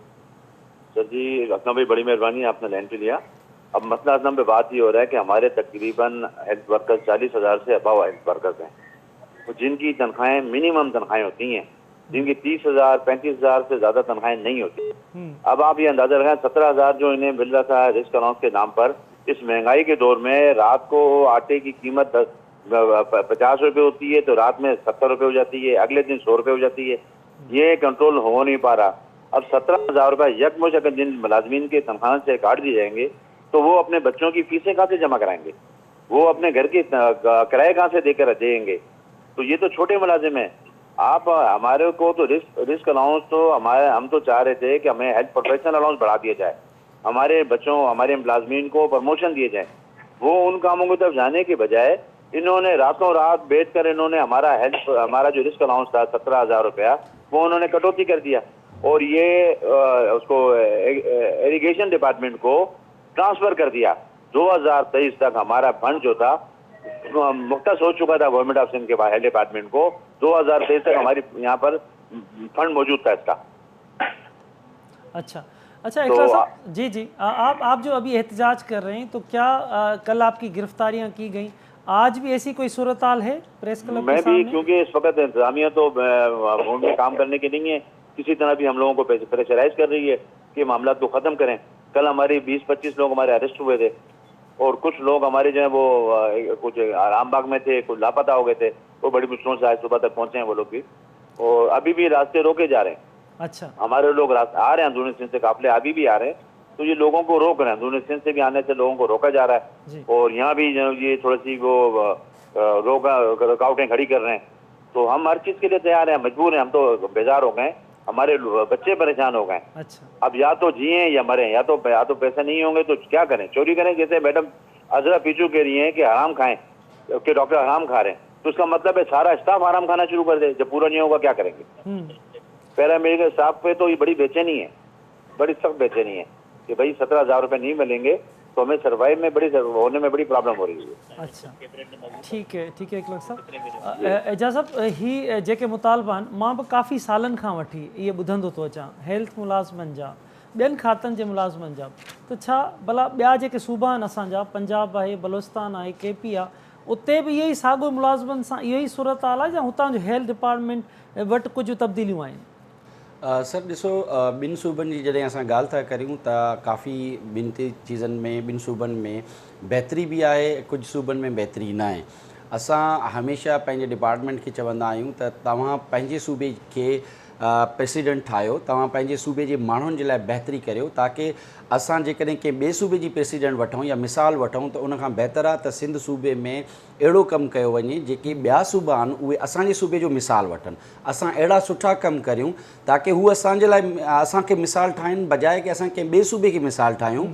सर जी असलम भाई, बड़ी मेहरबानी आपने लाइन पे लिया। अब मसला असलम पे बात ये हो रहा है कि हमारे तकरीबन हेल्थ वर्कर्स 40,000 से अबव हेल्थ वर्कर्स हैं, तो जिनकी तनख्वाहें मिनिमम तनख्वाहें होती हैं, जिनकी 30,000 35,000 से ज्यादा तनख्वाहें नहीं होती। अब आप ये अंदाजा लगाएं 17,000 जो इन्हें मिल रहा था रिस्क अलाउंस के नाम पर, इस महंगाई के दौर में रात को आटे की कीमत 50 रुपए होती है तो रात में 70 रुपए हो जाती है, अगले दिन 100 रुपए हो जाती है। ये कंट्रोल हो नहीं पा रहा। अब 17,000 रुपए यकमुश्त अगर जिन मुलाजमीन के तनख्वाह से काट दिए जाएंगे तो वो अपने बच्चों की फीसें कहाँ से जमा कराएंगे, वो अपने घर के किराए कहाँ से देकर देंगे? तो ये तो छोटे मुलाजिम हैं। आप हमारे को तो रिस्क अलाउंस तो हम तो चाह रहे थे कि हमें हेल्थ प्रोफेशनल अलाउंस बढ़ा दिया जाए, हमारे बच्चों हमारे मुलाजमीन को प्रमोशन दिए जाए। वो उन कामों की तरफ जाने के बजाय इन्होंने रातों रात बैठ कर इन्होंने हमारा जो रिस्क अलाउंस था 17,000 रुपया वो उन्होंने कटौती कर दिया और ये उसको इरिगेशन डिपार्टमेंट को ट्रांसफर कर दिया। 2023 तक हमारा फंड जो था मुख्तस हो चुका था गवर्नमेंट ऑफ सिंध के हेल्थ डिपार्टमेंट को, 2023 तक हमारी यहाँ पर फंड मौजूद था इसका। अच्छा इखलाक साहब, जी आप जो अभी एहतजाज कर रहे हैं, तो क्या कल आपकी गिरफ्तारियां की गई? आज भी ऐसी कोई सूरत हाल है प्रेस क्लब में भी? क्योंकि इस वक्त इंतजामिया तो भवन में काम करने के नहीं है, किसी तरह भी हम लोगों को प्रेशराइज कर रही है कि मामला को खत्म करें। कल हमारे 20-25 लोग हमारे अरेस्ट हुए थे और कुछ लोग हमारे जो है वो कुछ आरामबाग में थे, कुछ लापता हो गए थे, वो बड़ी मुश्किलों से आज सुबह तक पहुंचे हैं वो लोग भी, और अभी भी रास्ते रोके जा रहे हैं। अच्छा, हमारे लोग रास्ते आ रहे हैं अंदरूनी सिंध से, काफिले अभी भी आ रहे हैं, तो ये लोगों को रोक रहे हैं, अंदरूनी सिंध से भी आने से लोगों को रोका जा रहा है और यहाँ भी ये थोड़ी सी वो रुकावटें खड़ी कर रहे हैं। तो हम हर चीज के लिए तैयार हैं, मजबूर हैं, हम तो बेजार हो गए, हमारे बच्चे परेशान हो गए। अच्छा, अब या तो जिए या मरे, या तो पैसे नहीं होंगे तो क्या करें, चोरी करें? जैसे मैडम अजरा पीछू कह रही हैं कि हराम खाएं, कि डॉक्टर हराम खा रहे हैं, तो उसका मतलब है सारा स्टाफ हराम खाना शुरू कर दे। जब पूरा नहीं होगा क्या करेंगे? पैरामेडिकल स्टाफ पे तो ये बड़ी बेचैनी है, बड़ी सख्त बेचैनी है कि भाई 17,000 रुपए नहीं मिलेंगे तो हमें सर्वाइव में होने में बड़ी प्रॉब्लम हो रही है। अच्छा, ठीक है इखलाक साहब। एजाज साहब, ही जेके मुतालबान मां बि काफ़ी सालनि खां वठी इहे ॿुधंदो थो अचां, हेल्थ मुलाज़मनि जा, ॿियनि खातनि जे मुलाज़मनि जा, त छा भला ॿिया जेके सूबा आहिनि असांजा, पंजाब आहे, बलोचिस्तान आहे, KP आहे, उते बि इहो ई साॻियो मुलाज़मनि सां इहो ई सूरत हाल आहे, या हुतां जो हेल्थ डिपार्टमेंट वटि कुझु तब्दीलियूं आहिनि? सर ॾिसो, ॿिनि सूबनि जी जॾहिं असां ॻाल्हि था करियूं त काफ़ी ॿिनि चीज़नि में ॿिनि सूबनि में बहितरी बि आहे, कुझु सूबनि में बहितरी न आहे। असां हमेशह पंहिंजे डिपार्टमेंट खे चवंदा आहियूं त तव्हां पंहिंजे सूबे खे प्रेसिडेंट ठाहियो, तव्हां पंहिंजे सूबे जे माण्हुनि जे लाइ बहितरी करियो, ताकी असां जेकॾहिं कंहिं ॿिए सूबे जी प्रेसिडेंट वठूं या मिसाल वठूं त उनखां बहितर आहे त सिंध सूबे में अहिड़ो कमु कयो वञे जेके ॿिया सूबा आहिनि उहे असांजे सूबे जो मिसाल वठनि, असां अहिड़ा सुठा कमु करियूं ताकी हू असांजे लाइ असांखे मिसाल ठाहिनि, बजाए की असां कंहिं ॿिए सूबे खे मिसाल ठाहियूं।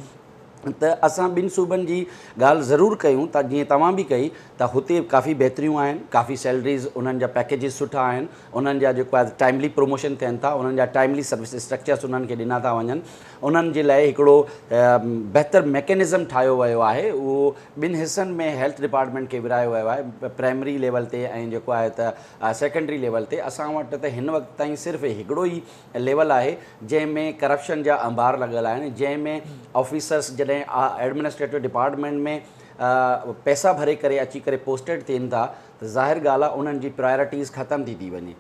त असां ॿिनि सूबनि जी ॻाल्हि ज़रूरु कयूं त जीअं तव्हां बि कई त हुते काफ़ी बहितरियूं आहिनि, काफ़ी सैलरीज़ उन्हनि जा पैकेजिस सुठा आहिनि, उन्हनि जा जेको आहे टाइमली प्रमोशन थियनि था, उन्हनि जा टाइमली सर्विस स्ट्रक्चर्स उन्हनि खे ॾिना था वञनि, उन्हनि जे लाइ हिकिड़ो बहितर मैकेनिज़म ठाहियो वियो आहे। उहो ॿिनि हिसनि में हेल्थ डिपार्टमेंट खे विरायो वियो आहे, प्राइमरी लेवल ते ऐं जेको आहे त सेकेंडरी लेवल ते। असां वटि त हिन वक़्त ताईं सिर्फ़ु हिकिड़ो ई लेवल आहे जंहिंमें करप्शन जा अंबार लॻल आहिनि, जंहिंमें ऑफिसर्स जॾहिं एडमिनिस्ट्रेटिव डिपार्टमेंट में पैसा भरे करे अची करे पोस्टेड थियनि था त ज़ाहिर ॻाल्हि आहे उन्हनि जी प्रायोरिटीज़ ख़तम थी वञे।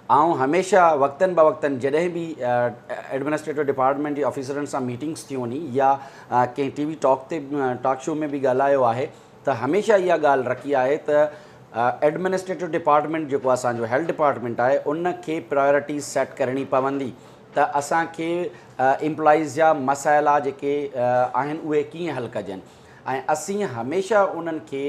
ऐं हमेशह वक़्तनि ब वक़्तनि जॾहिं बि एडमिनिस्ट्रेटिव डिपार्टमेंट जे ऑफिसरनि सां मीटिंग्स थी वञी या कंहिं TV टॉक शो में बि ॻाल्हायो आहे त हमेशह इहा ॻाल्हि रखी आहे त एडमिनिस्ट्रेटिव डिपार्टमेंट जेको असांजो हेल्थ डिपार्टमेंट आहे उन खे प्रायोरिटीज़ सेट करणी पवंदी त असांखे एम्प्लॉइज़ जा मसाइला जेके आहिनि उहे कीअं हल कजनि। ऐं असीं हमेशह उन्हनि खे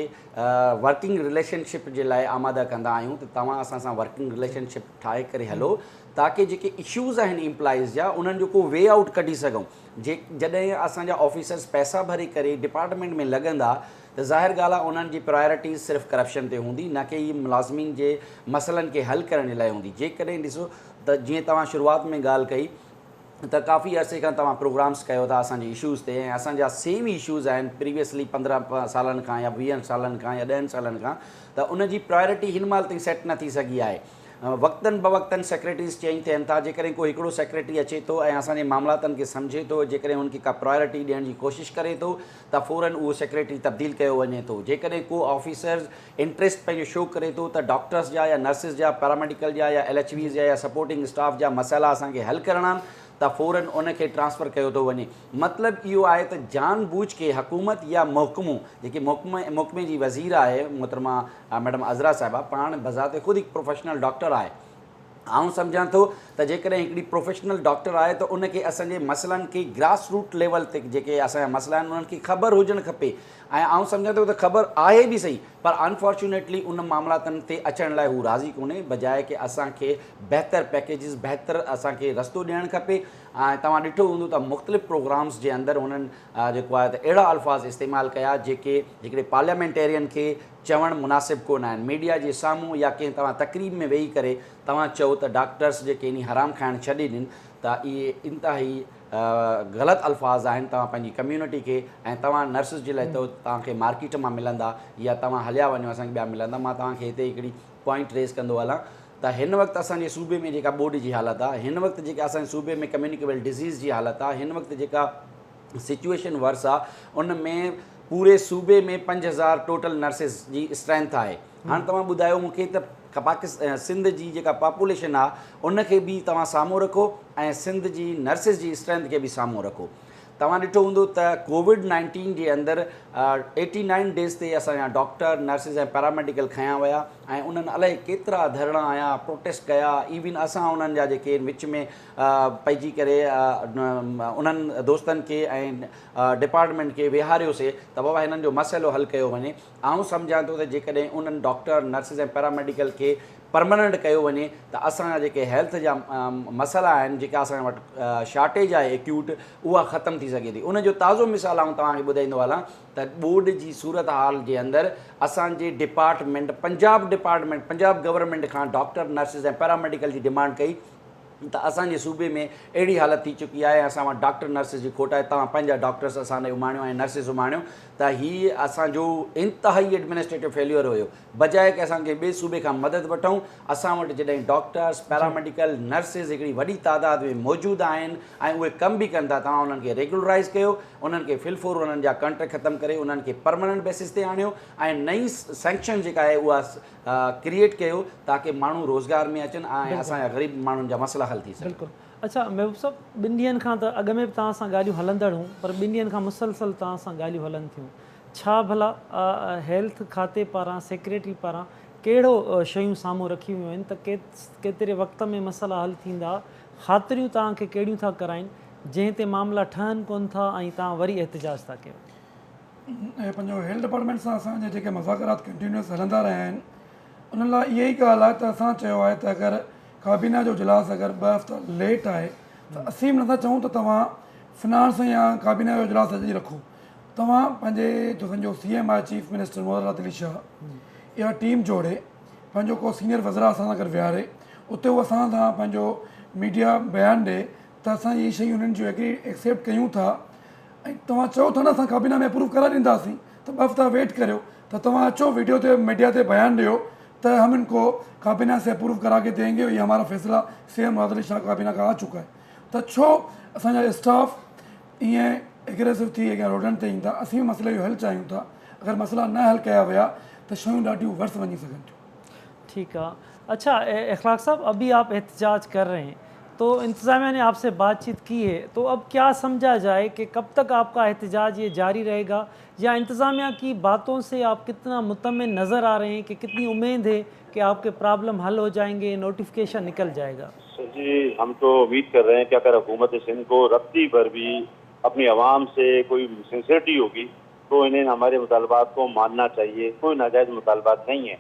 वर्किंग रिलेशनशिप जे लाइ आमादा कंदा आहियूं त तव्हां असां सां वर्किंग रिलेशनशिप ठाहे करे हलो ताकी जेके इश्यूज़ आहिनि एम्प्लॉइज़ जा उन्हनि जो को वे आउट कढी सघूं। जॾहिं असांजा ऑफिसर्स पैसा भरे करे डिपार्टमेंट में लॻंदा त ज़ाहिर ॻाल्हि आहे उन्हनि जी प्रायोरिटीज़ सिर्फ़ु करप्शन ते हूंदी, न कि इहे मुलाज़िमीन जे मसइलनि खे हल करण लाइ हूंदी। जेकॾहिं ॾिसो त जीअं तव्हां शुरूआति में ॻाल्हि कई त काफ़ी अरसे खां तव्हां प्रोग्राम्स कयो था असांजे इशूज़ ते, ऐं असांजा सेम इशूज़ आहिनि प्रीवियसली 15 सालनि खां या 20 सालनि खां या 10 सालनि खां, त उनजी प्रायोरिटी हिन महिल ताईं सेट न थी सघी आहे। वक़्तनि बवक़्तनि सेक्रेटरीज़ चेंज थियनि था। जेकॾहिं कोई हिकिड़ो सेक्रेटरी अचे थो ऐं असांजे मामलातनि खे सम्झे थो, जेकॾहिं उनखे का प्रायोरिटी ॾियण जी कोशिशि करे थो त फ़ौरन उहो सेक्रेटरी तब्दील कयो वञे थो। जेकॾहिं को ऑफिसर इंट्रस्ट पंहिंजो शो करे थो त डॉक्टर्स जा या नर्सिस जा, पैरामेडिकल जा या LHVs जा या सपोर्टिंग स्टाफ जा मसइला असांखे हल करणा आहिनि त फ़ौरन उनखे ट्रांसफ़र कयो थो वञे। मतिलबु इहो आहे त जानबूझ के हुकूमत या महकमो, जेके महकमे जी वज़ीर आहे मोहतरमा मैडम अज़रा साहिबा, पाण बज़ाते ख़ुदि हिकु प्रोफेशनल डॉक्टर आहे। आउं सम्झां थो त जेकॾहिं हिकिड़ी प्रोफेशनल डॉक्टर आहे त उनखे असांजे मसइलनि खे ग्रास रूट लेवल ते जेके असांजा मसइला आहिनि उन्हनि खे ख़बर हुजणु खपे। ऐं आउं सम्झां थो त ख़बर आहे बि सही, पर अनफॉर्चुनेटली उन मामलातनि ते अचण लाइ हू राज़ी कोन्हे, बजाए कि असांखे बहितर पैकेजिस, बहितर असांखे रस्तो ॾियणु खपे। ऐं तव्हां ॾिठो हूंदो त मुख़्तलिफ़ प्रोग्राम्स जे अंदरि हुननि जेको आहे त अहिड़ा अल्फाज़ इस्तेमालु कया जेके पार्लियामेंटेरियन खे चवणु मुनासिबु कोन आहिनि। मीडिया जे साम्हूं या कंहिं तव्हां तक़रीब में वेही करे तव्हां चओ त डॉक्टर्स जेके इन हराम खाइणु छॾे ॾिन, त इहे इंतिहाई ग़लति अल्फाज़ आहिनि तव्हां पंहिंजी कम्यूनिटी खे। ऐं तव्हां नर्सिस जे लाइ त तव्हांखे मार्केट मां मिलंदा या तव्हां हलिया वञो असांखे ॿिया मिलंदा। मां तव्हांखे हिते हिकिड़ी पॉइंट रेज़ कंदो हलां त हिन वक़्तु असांजे सूबे में जेका बोर्ड जी हालत आहे, हिन वक़्तु जेका असांजे सूबे में कम्यूनिकेबल डिज़ीज़ जी हालत आहे, हिन वक़्तु जेका सिचुएशन वर्स आहे, उन में पूरे सूबे में 5000 टोटल नर्सिस जी स्ट्रेंथ आहे। हाणे तव्हां ॿुधायो मूंखे त पाकिस्तान सिंध जी जेका पॉपुलेशन आहे उनखे बि तव्हां साम्हूं रखो ऐं सिंध जी नर्सिस जी स्ट्रेंथ खे बि साम्हूं रखो। तव्हां ॾिठो हूंदो त कोविड-19 जे अंदरि 89 डेज़ ते असांजा डॉक्टर, नर्सिस ऐं पैरामेडिकल खयां विया ऐं उन्हनि अलाए केतिरा धरणा आया, प्रोटेस्ट कया। इवन असां उन्हनि जा जेके विच में पइजी करे उन्हनि दोस्तनि खे ऐं डिपार्टमेंट खे विहारियोसीं त बाबा हिननि जो मसइलो हल कयो वञे। आउं सम्झां थो त जेकॾहिं उन्हनि डॉक्टर, नर्सिस ऐं पैरामेडिकल खे परमानेंट कयो वञे त असांजा जेके हेल्थ जा मसइला आहिनि, जेका असां वटि शॉर्टेज आहे एक्यूट, उहा ख़तमु थी सघे थी। उनजो ताज़ो मिसाल आउं तव्हांखे ॿुधाईंदो हलां त बोर्ड जी सूरत हाल जे अंदरि असांजे डिपार्टमेंट, पंजाब गवर्नमेंट खां डॉक्टर, नर्सिस ऐं पैरामेडिकल जी डिमांड कई त असांजे सूबे में अहिड़ी हालत थी चुकी आहे, असां वटि डॉक्टर, नर्सिस जी खोट आहे, तव्हां पंहिंजा डॉक्टर्स असांखे उमाणियो ऐं नर्सिस उमाणियो। त हीअ असांजो इंतिहाई एडमिनिस्ट्रेटिव फेल्यूअर हुयो। बजाए कि असांखे ॿिए सूबे खां मदद वठूं, असां वटि जॾहिं डॉक्टर्स, पैरामेडिकल, नर्सिस हिकिड़ी वॾी तादाद में मौजूदु आहिनि ऐं उहे कमु बि कनि था, तव्हां उन्हनि खे रेगुलराइज़ कयो, उन्हनि खे फिलफोर उन्हनि जा कॉन्ट्रैक्ट ख़तमु करे उन्हनि खे परमानेंट बेसिस ते आणियो ऐं नई सैंक्शन जेका आहे उहा क्रिएट कयो ताकी माण्हू रोज़गार में अचनि ऐं असांजा ग़रीब माण्हुनि जा मसइला हल थी सघनि। बिल्कुलु। अच्छा महबूब साहब, 2 ॾींहंनि खां त अॻु में बि तव्हां सां ॻाल्हियूं हलंदड़ हूं, पर 2 ॾींहंनि खां मुसलसल तव्हां सां ॻाल्हियूं हलनि थियूं। छा भला हेल्थ खाते पारां, सेक्रेटरी पारां कहिड़ो शयूं साम्हूं रखी वियूं आहिनि त केतिरे वक़्त में मसइला हल थींदा? ख़ातिरियूं तव्हांखे कहिड़ियूं था कराइनि जंहिं ते मामला ठहनि कोन था ऐं तव्हां वरी एहतिजाज था कयो? ऐं पंहिंजो हेल्थ डिपार्टमेंट सां असांजा जेके मुज़ाकरात कंटिन्यूस हलंदा रहिया आहिनि, उन लाइ इहा ई ॻाल्हि आहे त असां चयो आहे त अगरि काबीना जो इजलास अगरि 2 हफ़्ता लेट आहे त असीं नथा चऊं त तव्हां फिनांस या काबीना जो इजलास अॼु रखो। तव्हां पंहिंजे जो पंहिंजो CM आहे, चीफ मिनिस्टर मुहर्रत अली शाह, इहा टीम जोड़े पंहिंजो को सीनियर वज़रा असां सां गॾु विहारे, उते उहो असां सां पंहिंजो मीडिया बयानु ॾिए त असां इहे शयूं उन्हनि जूं एक्सेप्ट कयूं था ऐं तव्हां चओ था न असां काबीना में अप्रूव कराए ॾींदासीं, त 2 हफ़्ता वेट करियो त तव्हां अचो वीडियो ते मीडिया ते बयानु ॾियो त हम इनको काबीना से अप्रूव करा के देंगे, ये हमारा फैसला CM मुहर्रत अली शाह काबीना का आ चुका है। त छो असांजा स्टाफ ईअं एग्रेसिव थी अॻियां रोडनि ते ईंदा? असीं मसइले जो हल चाहियूं था। अगरि मसइला न हल कया विया त शयूं ॾाढियूं वर्स वञी सघनि थियूं। ठीक है। अच्छा इखलाक साहब, अभी आप एहतजाज कर रहे हैं तो इंतज़ामिया ने आपसे बातचीत की है, तो अब क्या समझा जाए कि कब तक आपका एहतजाज ये जारी रहेगा, या इंतज़ामिया की बातों से आप कितना मुतमिन नज़र आ रहे हैं कि कितनी उम्मीद है कि आपके प्रॉब्लम हल हो जाएंगे, नोटिफिकेशन निकल जाएगा? सर जी, हम तो उम्मीद कर रहे हैं कि अगर हुकूमत सिंध को रत्ती भर भी अपनी आवाम से कोई सिंसियरिटी होगी तो इन्हें हमारे मुतालबात को मानना चाहिए। कोई नाजायज़ मुतालबात नहीं है।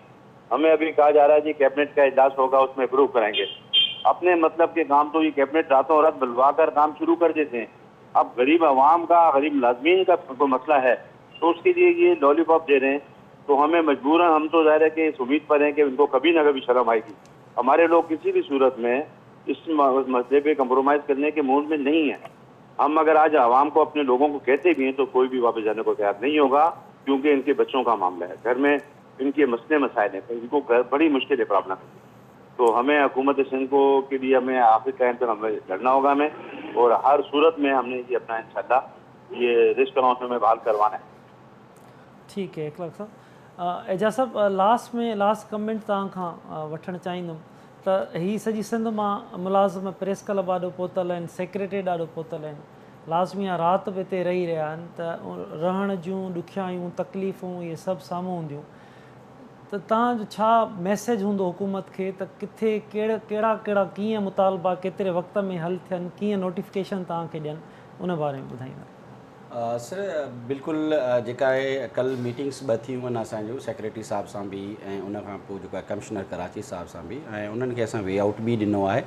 हमें अभी कहा जा रहा है जी कैबिनेट का इजलास होगा, उसमें अप्रूव करेंगे। अपने मतलब के काम तो ये कैबिनेट रातों रात बुलवा कर काम शुरू कर देते हैं। अब गरीब आवाम का, गरीब मुलाजमीन का कोई मसला है तो उसके लिए ये लॉलीपॉप दे रहे हैं। तो हमें मजबूरन, हम तो ज़ाहिर है कि इस उम्मीद पर हैं कि इनको कभी ना कभी शर्म आएगी। हमारे लोग किसी भी सूरत में इस मसले पे कंप्रोमाइज़ करने के मूड में नहीं है। हम अगर आज आवाम को, अपने लोगों को कहते भी हैं तो कोई भी वापस जाने को तैयार नहीं होगा, क्योंकि इनके बच्चों का मामला है, घर में इनके मसले मसाइल हैं, इनको बड़ी मुश्किल प्रॉब्लम है। तो हमें हुकूमत सिंध को के लिए हमें आखिर टाइम तक हमें लड़ना होगा हमें, और हर सूरत में हमने ये अपना इंशाल्लाह ये रिस्क अनाउंसमेंट में बहाल करवाना है। ठीक है, इकलाक साहब। एजाज साहब, लास्ट कमेंट तव्हां खां वठणु चाहींदुमि त ही सॼी सिंध मां मुलाज़िम प्रेस क्लब ॾाढो पहुतल आहिनि, सेक्रेटरी ॾाढो पहुतल आहिनि, लाज़मी आहे राति बि हिते रही रहिया आहिनि, त रहण जूं ॾुखियायूं तकलीफ़ूं इहे सभु साम्हूं हूंदियूं। त तव्हांजो छा मैसेज हूंदो हुकूमत खे त किथे कहिड़ा कीअं मुतालबा केतिरे वक़्त में हल थियनि, कीअं नोटिफिकेशन तव्हांखे ॾियनि, उन बारे में ॿुधाईंदा? सर बिल्कुलु जेका आहे कल्ह मीटिंग्स ॿ थियूं आहिनि असांजो सेक्रेटरी साहिब सां बि ऐं उन खां पोइ जेको आहे कमिश्नर कराची साहिब सां बि, ऐं उन्हनि खे असां वे आउट बि ॾिनो आहे।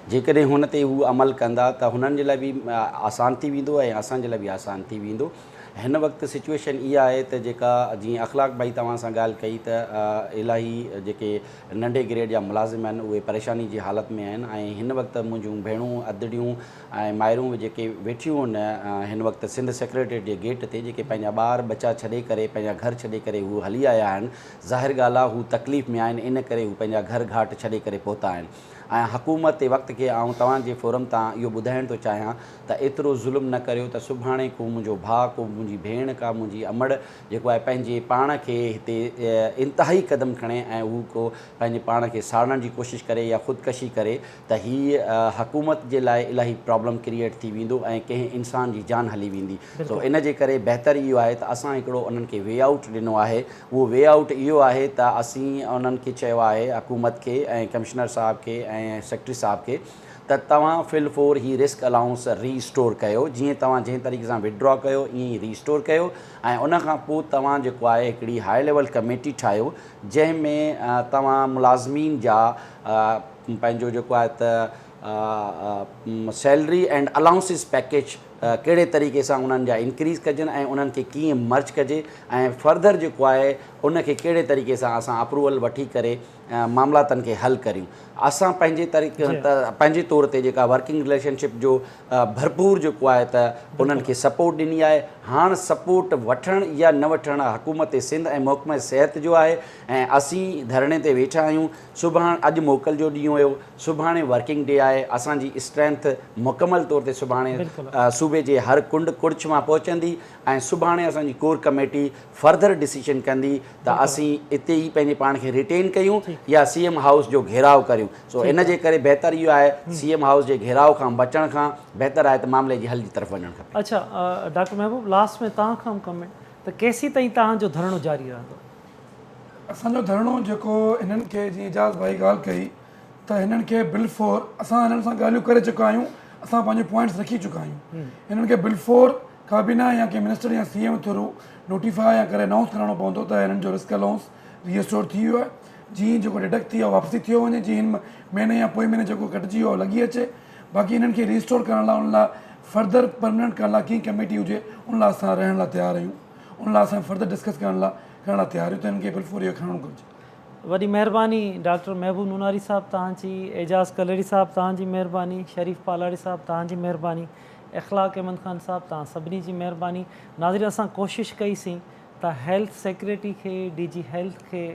जेकॾहिं हुन ते हू अमल कंदा त हुननि जे लाइ बि आसान थी वेंदो ऐं असांजे लाइ बि आसान थी वेंदो। हिन वक़्तु सिचुएशन इहा आहे त जेका जीअं अख़लाक भाई तव्हां सां ॻाल्हि कई त इलाही जेके नंढे ग्रेड जा मुलाज़िम आहिनि उहे परेशानी जी हालत में आहिनि, ऐं हिन वक़्तु मुंहिंजूं भेणूं अदड़ियूं ऐं माइरूं जेके वेठियूं आहिनि हिन वक़्तु सिंध सेक्रेटरीट जे गेट ते, जेके पंहिंजा ॿार बच्चा छॾे करे, पंहिंजा घर छॾे करे हू हली आया आहिनि, ज़ाहिर ॻाल्हि आहे हू तकलीफ़ में आहिनि, इन करे हू पंहिंजा घर घाट छॾे करे पहुता आहिनि। ऐं हुकूमत ते वक़्त खे आउं तव्हांजे फोरम तां इहो ॿुधाइण थो चाहियां त एतिरो ज़ुल्म न करियो त सुभाणे को मुंहिंजो भाउ, को मुंहिंजी भेण, का मुंहिंजी अमड़ जेको आहे पंहिंजे पाण खे हिते इंतिहाई क़दम खणे ऐं हू को पंहिंजे पाण खे साड़ण जी कोशिशि करे या ख़ुदकशी करे, त हीअ हुकूमत जे लाइ इलाही प्रॉब्लम क्रिएट थी वेंदो ऐं कंहिं इंसान जी जान हली वेंदी। सो इन जे करे बहितर इहो आहे त असां हिकिड़ो उन्हनि खे वे आउट ॾिनो आहे। उहो वे आउट इहो आहे त असीं उन्हनि खे चयो आहे, हुकूमत खे ऐं कमिश्नर साहिब खे ऐं सेक्रेटरी साहिब खे, त तव्हां फिल फोर ही रिस्क अलाउंस रीस्टोर कयो। जीअं तव्हां जंहिं तरीक़े सां विड्रॉ कयो ईअं ई रीस्टोर कयो, ऐं उन खां पोइ तव्हां जेको आहे हिकिड़ी हाई लेवल कमेटी ठाहियो जंहिंमें तव्हां मुलाज़मीन जा पंहिंजो जेको आहे त सैलरी एंड अलाउंसिस पैकेज कहिड़े तरीक़े सां उन्हनि जा इंक्रीज़ कजनि ऐं उन्हनि खे कीअं मर्ज कजे, ऐं फर्दर जेको आहे उनखे कहिड़े तरीक़े सां असां अप्रूवल वठी करे मामलातनि खे हल करियूं। असां पंहिंजे तरीक़े पंहिंजे तौर ते जेका वर्किंग रिलेशनशिप जो भरपूर जेको आहे त उन्हनि खे सपोर्ट ॾिनी आहे। हाणे सपोर्ट वठणु या न वठणु हुकूमत सिंध ऐं महकमे सिहत जो आहे, ऐं असीं धरणे ते वेठा आहियूं। सुभाणे अॼु मोकल जो ॾींहुं हुयो, सुभाणे वर्किंग डे आहे। असांजी स्ट्रेंथ मुकमल तौर ते सुभाणे सूबे जे हर कुंड कुड़च मां पहुचंदी, ऐं सुभाणे असांजी कोर कमेटी फर्दर डिसीजन कंदी त असीं हिते ई पंहिंजे पाण खे रिटेन कयूं या CM हाउस जो घेराव करियूं। सो इन जे करे बहितर इहो आहे CM हाउस जे घेराव खां बचण खां बहितर आहे त मामले जी हल जी तरफ़ वञणु खपे। अच्छा डॉक्टर महबूब, लास्ट में तव्हां खां कमेंट त केसीं ताईं तव्हांजो धरणो जारी रहंदो? असांजो धरणो जेको हिननि खे जीअं एजाज़ भाई ॻाल्हि कई त हिननि खे बिल फोर असां हिननि सां ॻाल्हियूं करे चुका आहियूं, असां पंहिंजे पॉइंट्स रखी चुका आहियूं। हिननि खे बिल फोर काबीना या कंहिं मिनिस्टर या CM थ्रू नोटिफाई या करे अनाउंस करिणो पवंदो त हिननि जो रिस्क अलाउंस रीस्टोर थी वियो आहे। जीअं जेको डिडक्ट थी वियो वापसी थियो वञे, जीअं हिन महीने या पोइ महीने जेको कटिजी वियो लॻी अचे। बाक़ी हिननि खे रीस्टोर करण लाइ, उन लाइ फर्दर परमानेंट करण लाइ कीअं कमेटी हुजे उन लाइ असां रहण लाइ तयारु आहियूं, उन लाइ असां फर्दर डिस्कस करण लाइ तयारु आहियूं। त हिननि खे बिल फोर इहो खणणु घुरिजे। वॾी महिरबानी डॉक्टर महबूब नूनारी साहब तव्हांजी, एजाज़ कलरी साहब तव्हांजी महिरबानी, शरीफ़ पालाड़ी साहब तव्हांजी महिरबानी, इख़लाक़ अहमद ख़ान साहब तव्हां सभिनी जी महिरबानी। नाज़रीन, असां कोशिशि कईसीं त हेल्थ सेक्रेटरी खे, DG हेल्थ खे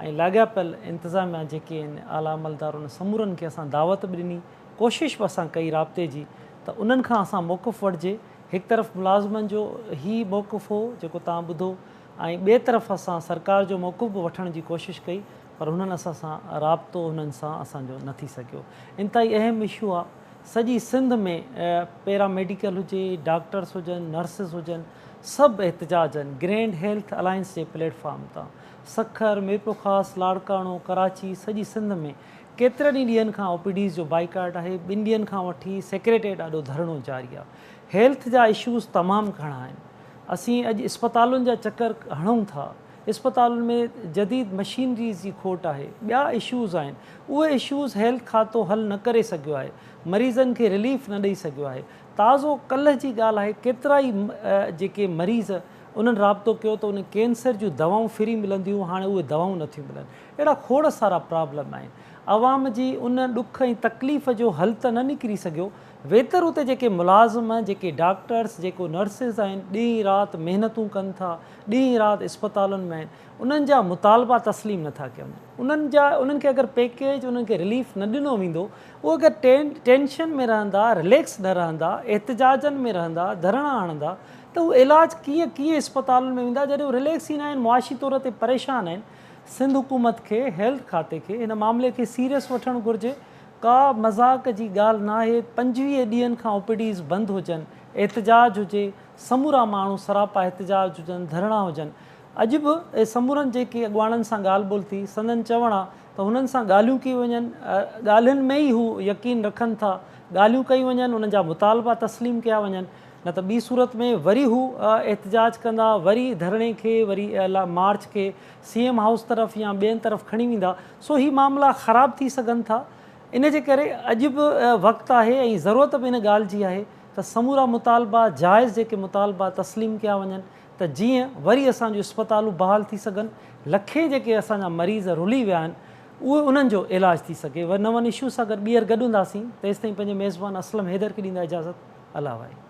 ऐं लाॻापियल इंतिज़ामिया जेके आहिनि आला अमलदार, उन समूरनि खे असां दावत बि ॾिनी, कोशिशि बि असां कई राब्ते जी त उन्हनि खां असां मौक़ुफ़ वठिजे। हिकु तरफ़ मुलाज़िमनि जो ई मौक़ुफ़ हो जेको तव्हां ॿुधो, ऐं ॿिए तरफ़ असां सरकार जो मौक़ुफ़ बि वठण जी कोशिशि कई, पर हुननि असां सां राब्तो हुननि सां असांजो न थी सघियो। इंतिहाई अहम इशू आहे। सॼी सिंध में पैरामेडिकल हुजे, डॉक्टर्स हुजनि, नर्सिस हुजनि, सभु एहतिजाज आहिनि ग्रैंड हेल्थ अलायंस जे प्लेटफॉर्म तां। सखर, मीरपुर ख़ासि, लाड़काणो, कराची, सॼी सिंध में केतिरनि ई ॾींहंनि खां OPDs जो बाइकाट आहे। 2 ॾींहंनि खां वठी सेक्रेटरीट ॾाढो धरणो जारी आहे। हेल्थ जा इशूज़ तमामु घणा आहिनि। असीं अॼु इस्पतालुनि जा चकर हणूं था, इस्पतालुनि में जदीद मशीनरीज़ जी खोट आहे, ॿिया इशूज़ आहिनि, उहे इशूज़ हेल्थ खातो हल न करे सघियो आहे, मरीज़नि खे रिलीफ न ॾेई सघियो आहे। ताज़ो कल्ह जी ॻाल्हि आहे, केतिरा ई जेके मरीज़ उन्हनि राब्तो कयो त उन कैंसर जूं दवाऊं फ्री मिलंदियूं, हाणे उहे दवाऊं नथियूं मिलनि। अहिड़ा खोड़ सारा प्रॉब्लम आहिनि। आवाम जी उन ॾुख ऐं तकलीफ़ जो हल त न निकिरी सघियो, वेतर उते जेके मुलाज़िम, जेके डॉक्टर्स, जेको नर्सिस आहिनि, ॾींहुं राति महिनतूं कनि था, ॾींहुं राति इस्पतालुनि में आहिनि, उन्हनि जा मुतालबा तस्लीम नथा कनि। उन्हनि खे अगरि पैकेज, उन्हनि खे रिलीफ न ॾिनो वेंदो, उहे अगरि टेंशन में रहंदा, रिलैक्स न रहंदा, एहतिजाजनि में रहंदा, धरणा हणंदा, त उहे इलाजु कीअं इस्पतालुनि में वेंदा जॾहिं उहे रिलैक्स ई न आहिनि, मुआशी तौर ते परेशान आहिनि। सिंध हुकूमत खे, हेल्थ खाते खे हिन मामले खे सीरियस वठणु घुरिजे। का मज़ाक जी ॻाल्हि न आहे। 25 ॾींहंनि खां OPDs बंदि हुजनि, एहतिजाज हुजे, समूरा माण्हू सरापा एहतिजाज हुजनि, धरणा हुजनि। अॼु बि समूरनि जेके अॻुवाणनि सां ॻाल्हि ॿोल थी, संदन चवण आहे त हुननि सां ॻाल्हियूं कयूं वञनि, ॻाल्हियुनि में ई हू यकीन रखनि था, ॻाल्हियूं कयूं वञनि, उन्हनि जा मुतालबा तस्लीम कया वञनि, न त ॿी सूरत में वरी हू एहतिजाज कंदा, वरी धरणे खे, वरी मार्च खे CM हाउस तरफ़ या ॿियनि तरफ़ खणी वेंदा। सो ही मामला ख़राब थी सघनि था। इन जे करे अॼु बि वक़्तु आहे ऐं ज़रूरत बि इन ॻाल्हि जी आहे त समूरा मुतालबा, जाइज़ जेके मुतालबा तस्लीम कया वञनि, त जीअं वरी असांजूं इस्पतालूं बहाल थी सघनि, लखे जेके असांजा मरीज़ रुली विया आहिनि उहे उन्हनि जो इलाजु थी सघे। वरी नवनि इशू सां गॾु ॿीहर गॾु हूंदासीं। तेसिताईं पंहिंजे मेज़बान असलम हैदर खे ॾींदा इजाज़त। अल्लाह वाहे।